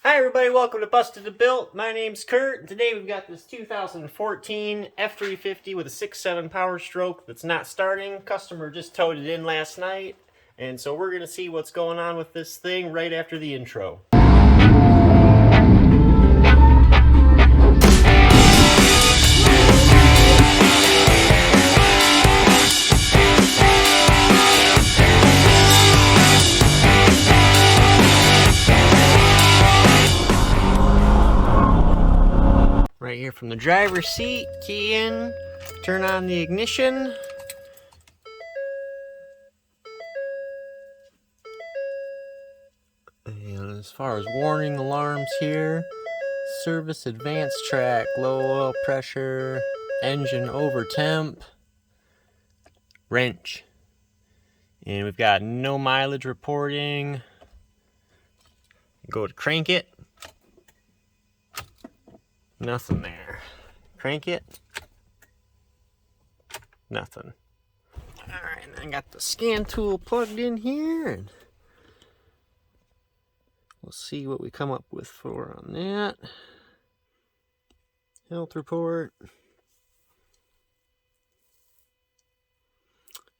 Hi everybody, welcome to Busted to Built. My name's Kurt, and today we've got this 2014 F350 with a 6.7 Powerstroke that's not starting. Customer just towed it in last night, and so we're going to see what's going on with this thing right after the intro. Right here from the driver's seat, key in, turn on the ignition. And as far as warning alarms here, service advanced track, low oil pressure, engine over temp, wrench. And we've got no mileage reporting. Go to crank it. Nothing there. Crank it. Nothing. Alright, and I got the scan tool plugged in here, and we'll see what we come up with on that. Health report.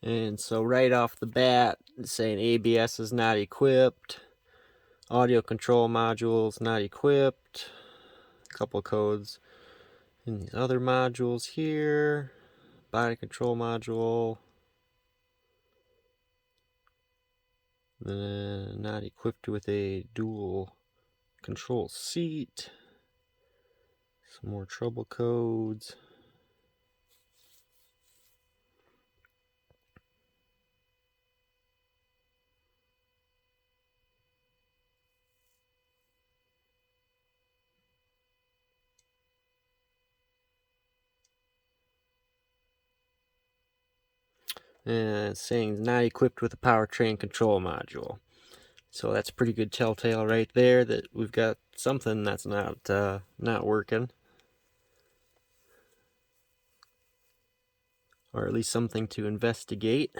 And so right off the bat, it's saying ABS is not equipped. Audio control modules not equipped. A couple codes in these other modules here. Body control module. Then not equipped with a dual control seat. Some more trouble codes. And it's saying not equipped with a powertrain control module. So that's a pretty good telltale right there that we've got something that's not working. Or at least something to investigate.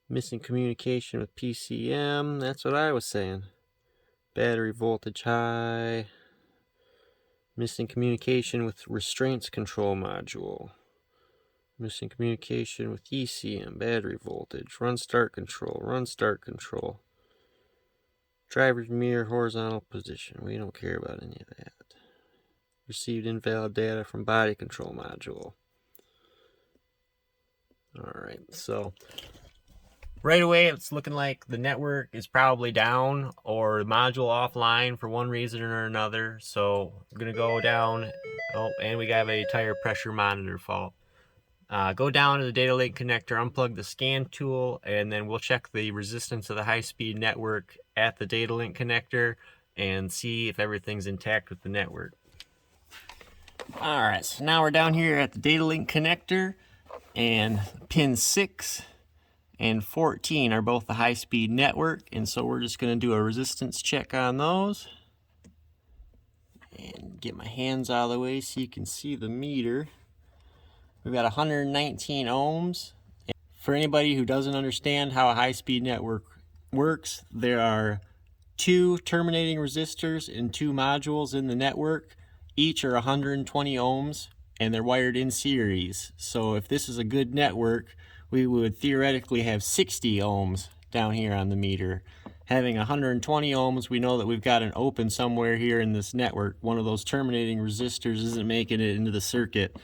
Missing communication with PCM, that's what I was saying. Battery voltage high. Missing communication with restraints control module. Missing communication with ECM, battery voltage, run start control. Driver's mirror horizontal position. We don't care about any of that. Received invalid data from body control module. Alright, so right away it's looking like the network is probably down or the module offline for one reason or another. So I'm going to go down. Oh, and we got a tire pressure monitor fault. Go down to the data link connector, unplug the scan tool, and then we'll check the resistance of the high-speed network at the data link connector and see if everything's intact with the network. Alright, so now we're down here at the data link connector, and pin 6 and 14 are both the high-speed network, and so we're just going to do a resistance check on those. And get my hands out of the way so you can see the meter. We've got 119 ohms. For anybody who doesn't understand how a high-speed network works, there are 2 terminating resistors and 2 modules in the network. Each are 120 ohms, and they're wired in series. So if this is a good network, we would theoretically have 60 ohms down here on the meter. Having 120 ohms, we know that we've got an open somewhere here in this network. One of those terminating resistors isn't making it into the circuit.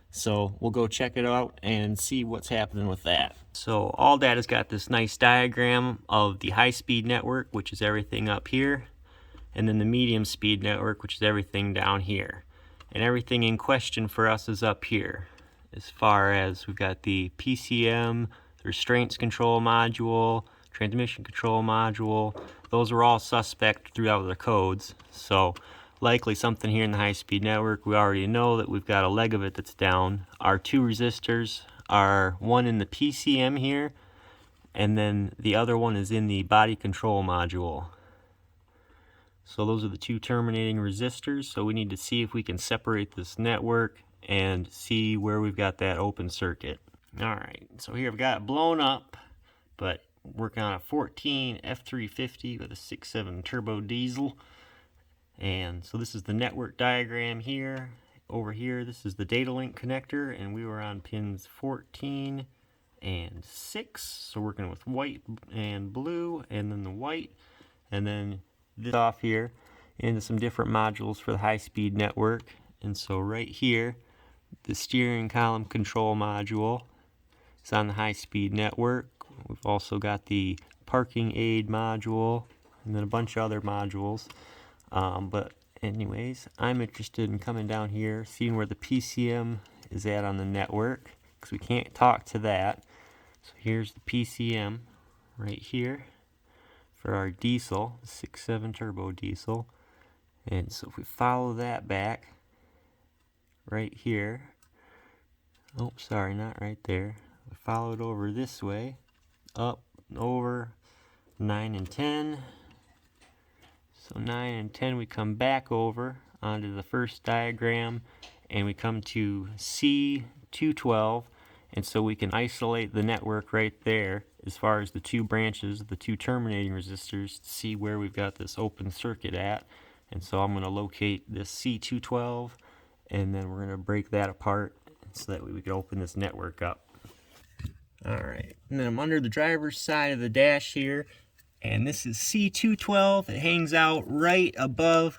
So we'll go check it out and see what's happening with that. So all data's got this nice diagram of the high-speed network, which is everything up here, and then the medium-speed network, which is everything down here. And everything in question for us is up here. As far as we've got the PCM, the restraints control module, transmission control module, those are all suspect throughout the codes. So likely something here in the high-speed network. We already know that we've got a leg of it that's down. Our 2 resistors are one in the PCM here, and then the other one is in the body control module. So those are the 2 terminating resistors. So we need to see if we can separate this network and see where we've got that open circuit. Alright, so here I've got it blown up, but working on a 14 F350 with a 6.7 turbo diesel. And so this is the network diagram here. Over here, this is the data link connector, and we were on pins 14 and 6. So working with white and blue, and then the white, and then this off here into some different modules for the high-speed network. And so right here, the steering column control module is on the high-speed network. We've also got the parking aid module, and then a bunch of other modules. But anyways, I'm interested in coming down here, seeing where the PCM is at on the network, because we can't talk to that. So here's the PCM right here for our diesel, 6.7 turbo diesel. And so if we follow that back right here, oh sorry, not right there, we follow it over this way, up, over 9 and 10. So 9 and 10, we come back over onto the first diagram, and we come to C212, and so we can isolate the network right there as far as the two branches, the two terminating resistors, to see where we've got this open circuit at. And so I'm going to locate this C212, and then we're going to break that apart so that way we can open this network up. Alright, and then I'm under the driver's side of the dash here, and this is C212. It hangs out right above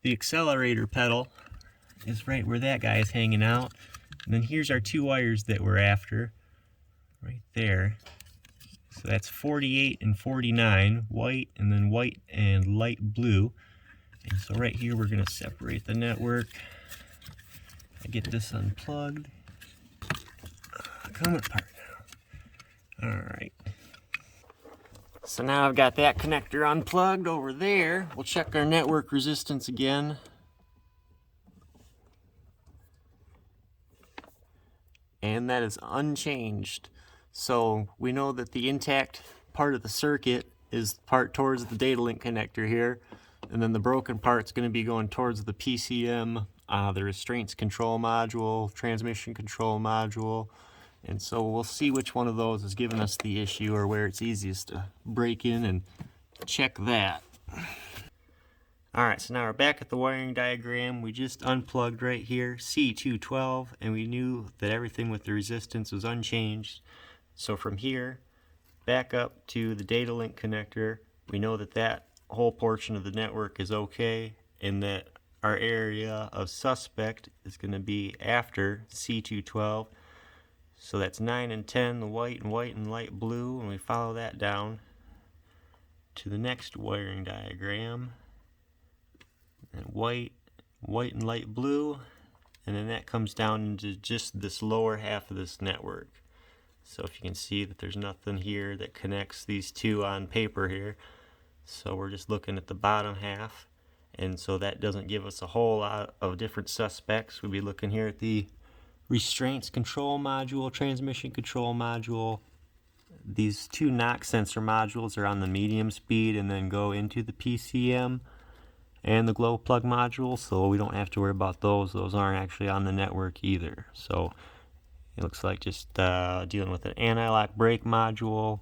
the accelerator pedal. It's right where that guy is hanging out. And then here's our two wires that we're after, right there. So that's 48 and 49, white, and then white and light blue. And so right here we're going to separate the network. I get this unplugged. Coming apart now. Alright. So now I've got that connector unplugged over there. We'll check our network resistance again. And that is unchanged. So we know that the intact part of the circuit is part towards the data link connector here, and then the broken part's going to be going towards the PCM, the restraints control module, transmission control module. And so we'll see which one of those is giving us the issue, or where it's easiest to break in and check that. Alright, so now we're back at the wiring diagram. We just unplugged right here, C212, and we knew that everything with the resistance was unchanged. So from here, back up to the data link connector, we know that that whole portion of the network is okay, and that our area of suspect is going to be after C212. So that's 9 and 10, the white and light blue, and we follow that down to the next wiring diagram. And white and light blue, and then that comes down into just this lower half of this network. So if you can see that there's nothing here that connects these two on paper here, so we're just looking at the bottom half, and so that doesn't give us a whole lot of different suspects. We'd be looking here at the restraints control module, transmission control module. These two knock sensor modules are on the medium speed and then go into the PCM and the glow plug module, so we don't have to worry about those. Those aren't actually on the network either. So it looks like just dealing with an anti-lock brake module,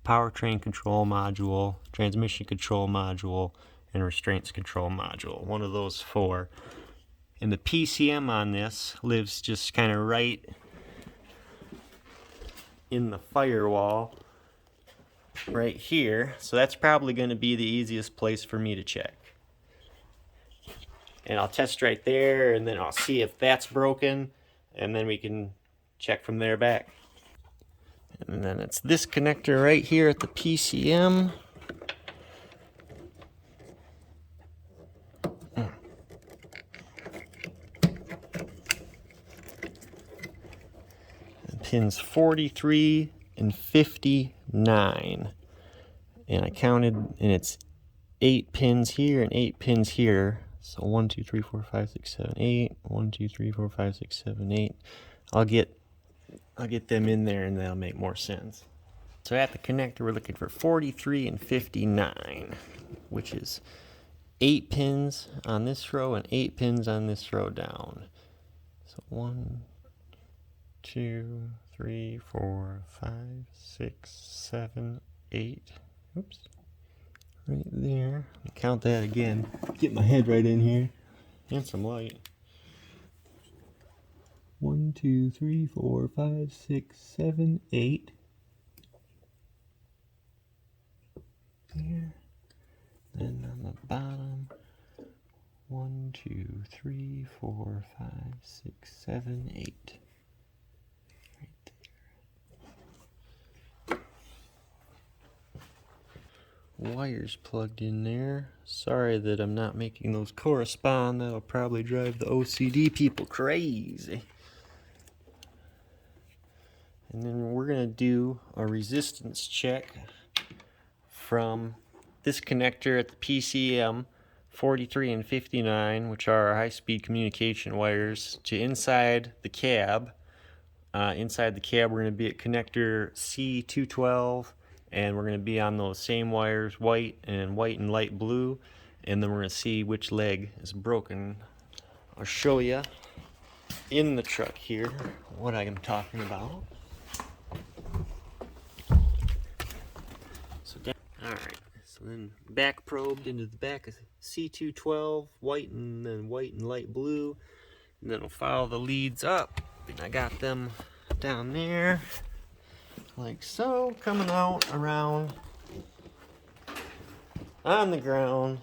powertrain control module, transmission control module, and restraints control module. One of those four. And the PCM on this lives just kind of right in the firewall right here. So that's probably going to be the easiest place for me to check. And I'll test right there, and then I'll see if that's broken, and then we can check from there back. And then it's this connector right here at the PCM. Pins 43 and 59. And I counted, and it's 8 pins here and 8 pins here. So 1, 2, 3, 4, 5, 6, 7, 8. 1, 2, 3, 4, 5, 6, 7, 8. I'll get them in there, and that'll make more sense. So at the connector, we're looking for 43 and 59, which is 8 pins on this row and 8 pins on this row down. So 1, 2, 3, 4, 5, 6, 7, 8. Oops. Right there. Count that again. Get my head right in here. And some light. 1, 2, 3, 4, 5, 6, 7, 8. There. Then on the bottom. 1, 2, 3, 4, 5, 6, 7, 8. Right there. Wires plugged in there. Sorry that I'm not making those correspond. That'll probably drive the OCD people crazy. And then we're going to do a resistance check from this connector at the PCM 43 and 59, which are our high-speed communication wires, to inside the cab. Inside the cab we're going to be at connector C212, and we're going to be on those same wires, white and light blue, and then we're going to see which leg is broken. I'll show you in the truck here what I am talking about. Alright, so then back probed into the back of C212, white and light blue, and then we'll follow the leads up, and I got them down there, like so, coming out around on the ground,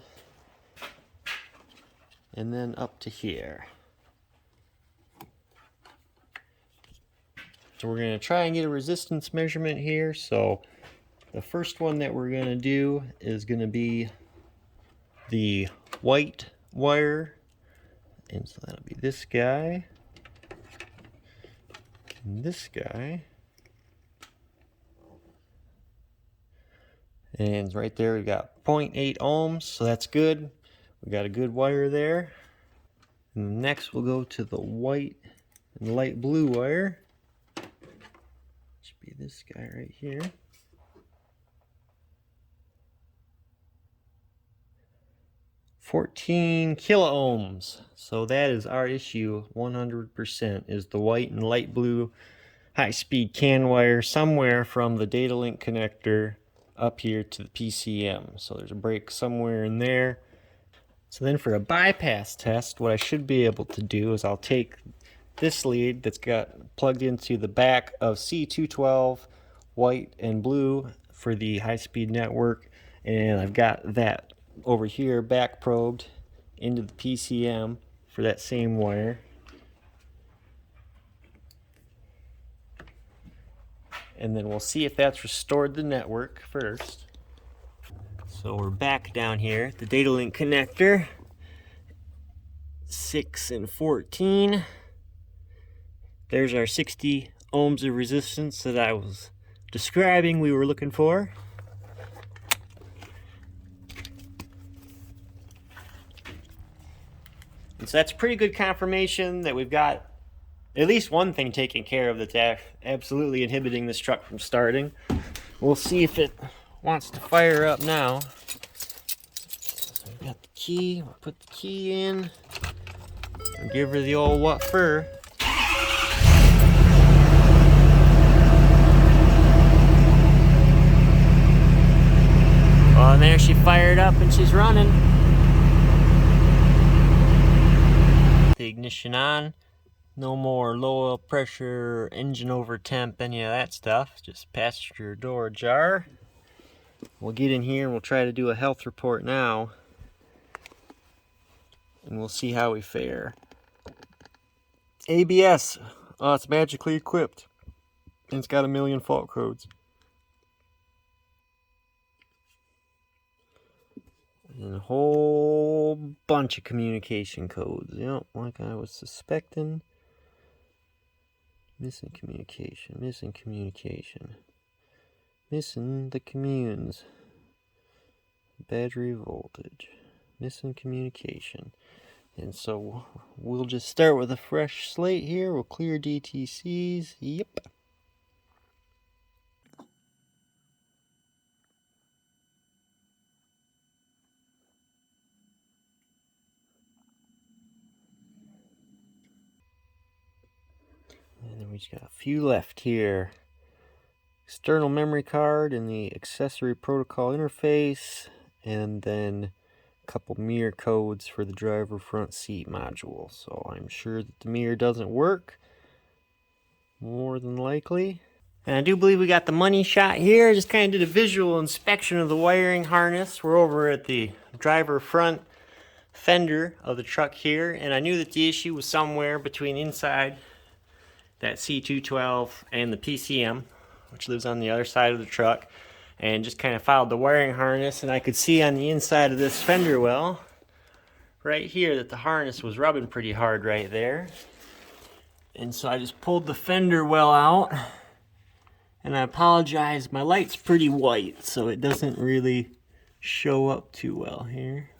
and then up to here. So we're going to try and get a resistance measurement here, so the first one that we're going to do is going to be the white wire, and so that'll be this guy, and this guy, and right there we got 0.8 ohms, so that's good. We got a good wire there. And next we'll go to the white and light blue wire. Should be this guy right here. 14 kilo ohms. So that is our issue 100%, is the white and light blue high-speed CAN wire somewhere from the data link connector up here to the PCM. So there's a break somewhere in there. So then for a bypass test, what I should be able to do is I'll take this lead that's got plugged into the back of C212 white and blue for the high-speed network, and I've got that over here back probed into the PCM for that same wire. And then we'll see if that's restored the network first. So we're back down here at the data link connector, 6 and 14. There's our 60 ohms of resistance that I was describing we were looking for. And so that's pretty good confirmation that we've got at least one thing taken care of that's absolutely inhibiting this truck from starting. We'll see if it wants to fire up now. So we've got the key, we'll put the key in, and give her the old what for. Oh, and there she fired up and she's running. The ignition on. No more low oil pressure, engine over temp, any of that stuff. Just passenger door ajar. We'll get in here and we'll try to do a health report now. And we'll see how we fare. ABS. Oh, it's magically equipped. And it's got 1,000,000 fault codes. And a whole bunch of communication codes. Yep, like I was suspecting. Missing communication, missing communication. Missing the communes. Battery voltage. Missing communication. And so we'll just start with a fresh slate here. We'll clear DTCs. Yep. And then We just got a few left here. External memory card and the accessory protocol interface, and then a couple mirror codes for the driver front seat module. So I'm sure that the mirror doesn't work, more than likely. And I do believe we got the money shot here. Just kind of did a visual inspection of the wiring harness. We're over at the driver front fender of the truck here, and I knew that the issue was somewhere between inside that C212 and the PCM, which lives on the other side of the truck, and just kind of followed the wiring harness, and I could see on the inside of this fender well right here that the harness was rubbing pretty hard right there. And so I just pulled the fender well out, and I apologize, my light's pretty white so it doesn't really show up too well here.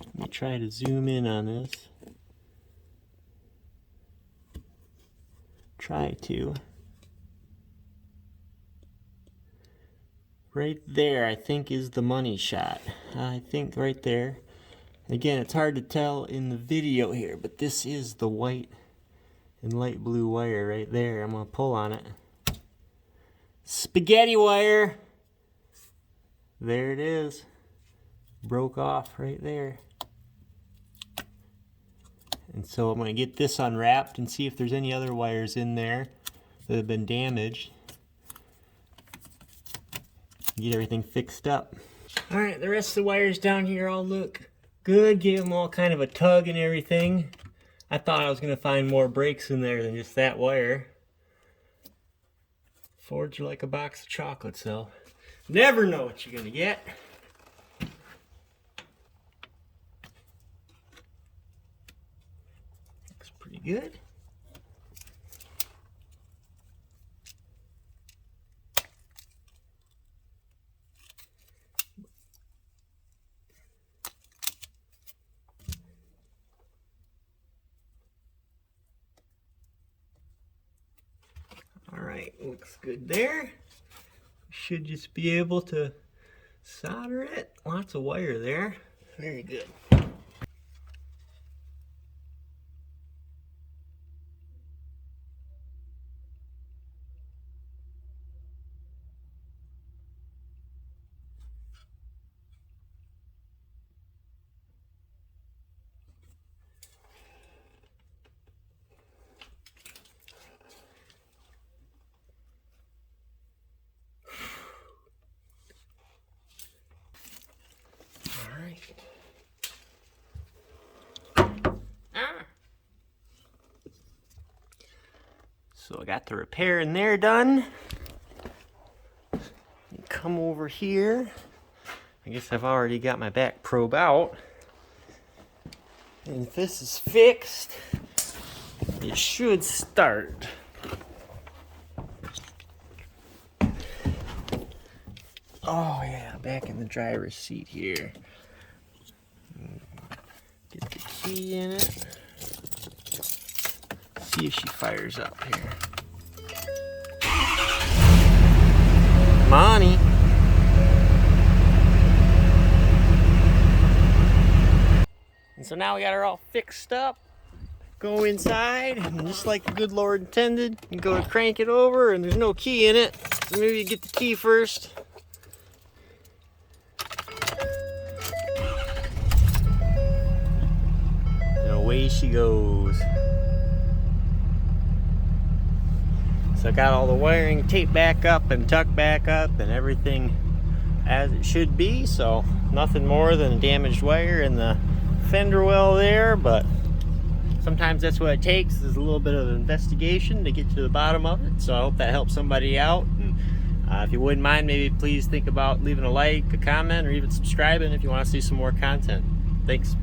Let me try to zoom in on this. Try to. Right there, I think, is the money shot. I think right there. Again, it's hard to tell in the video here, but this is the white and light blue wire right there. I'm going to pull on it. Spaghetti wire. There it is. Broke off right there. And so I'm going to get this unwrapped and see if there's any other wires in there that have been damaged. Get everything fixed up. Alright, the rest of the wires down here all look good. Gave them all kind of a tug and everything. I thought I was going to find more breaks in there than just that wire. Fords are like a box of chocolates, though. Never know what you're going to get. Looks pretty good. Alright, looks good there. Should just be able to solder it. Lots of wire there. Very good. So I got the repair in there done. Come over here. I guess I've already got my back probe out. And if this is fixed, it should start. Oh yeah, back in the driver's seat here. Get the key in it. See if she fires up here. Money. And so now we got her all fixed up. Go inside, and just like the good Lord intended, you go to crank it over, and there's no key in it. So maybe you get the key first. And away she goes. So I got all the wiring taped back up and tucked back up and everything as it should be. So nothing more than a damaged wire in the fender well there, but sometimes that's what it takes, is a little bit of investigation to get to the bottom of it. So I hope that helps somebody out. And if you wouldn't mind, maybe please think about leaving a like, a comment, or even subscribing if you want to see some more content. Thanks.